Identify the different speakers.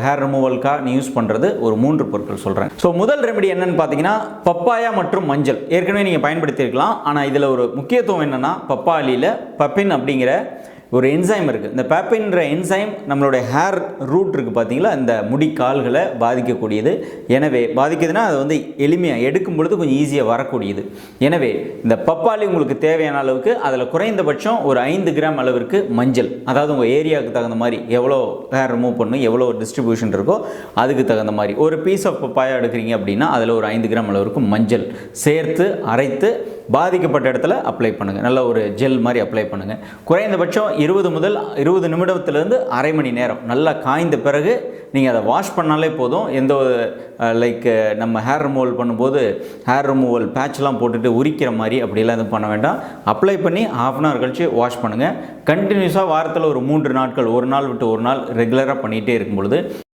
Speaker 1: Hair ரிமூவலுக்காக நீ use பண்ணுறது ஒரு 3 பொருட்கள் சொல்கிறேன். ஸோ முதல் ரெமெடி என்னென்னு பார்த்தீங்கன்னா பப்பாயா மற்றும் மஞ்சள். ஏற்கனவே நீங்கள் பயன்படுத்தியிருக்கலாம். ஆனால் இதில் ஒரு முக்கியத்துவம் என்னென்னா பப்பாளியில் பப்பின் அப்படிங்கிற ஒரு என்சைம் இருக்குது. இந்த பேப்பின்ற என்சைம் நம்மளுடைய ஹேர் ரூட் இருக்குது பார்த்தீங்களா, இந்த முடி கால்களை பாதிக்கக்கூடியது. எனவே பாதிக்குதுன்னா அது வந்து எளிமையாக எடுக்கும் பொழுது கொஞ்சம் ஈஸியாக வரக்கூடியது. எனவே இந்த பப்பாளி உங்களுக்கு தேவையான அளவுக்கு, அதில் குறைந்தபட்சம் ஒரு 5 கிராம் அளவிற்கு மஞ்சள், அதாவது உங்கள் ஏரியாவுக்கு தகுந்த மாதிரி எவ்வளோ ஹேர் ரிமூவ் பண்ணணும், எவ்வளோ டிஸ்ட்ரிபியூஷன் இருக்கோ அதுக்கு தகுந்த மாதிரி ஒரு பீஸ் ஆஃப் பப்பாயா எடுக்கிறீங்க அப்படின்னா அதில் ஒரு 5 கிராம் அளவிற்கு மஞ்சள் சேர்த்து அரைத்து பாதிக்கப்பட்ட இடத்துல அப்ளை பண்ணுங்கள். நல்ல ஒரு ஜெல் மாதிரி அப்ளை பண்ணுங்கள். குறைந்தபட்சம் 20 முதல் 20 நிமிடத்திலேருந்து அரை மணி நேரம் நல்லா காய்ந்த பிறகு நீங்கள் அதை வாஷ் பண்ணாலே போதும். எந்த லைக் நம்ம ஹேர் ரிமூவல் பண்ணும்போது ஹேர் ரிமூவல் பேட்ச்லாம் போட்டுட்டு உரிக்கிற மாதிரி அப்படிலாம் எதுவும் பண்ண வேண்டாம். அப்ளை பண்ணி ½ அன் ஹவர் கழித்து வாஷ் பண்ணுங்கள். கண்டினியூஸாக வாரத்தில் ஒரு 3 நாட்கள், ஒரு நாள் விட்டு ஒரு நாள் ரெகுலராக பண்ணிகிட்டே இருக்கும் பொழுது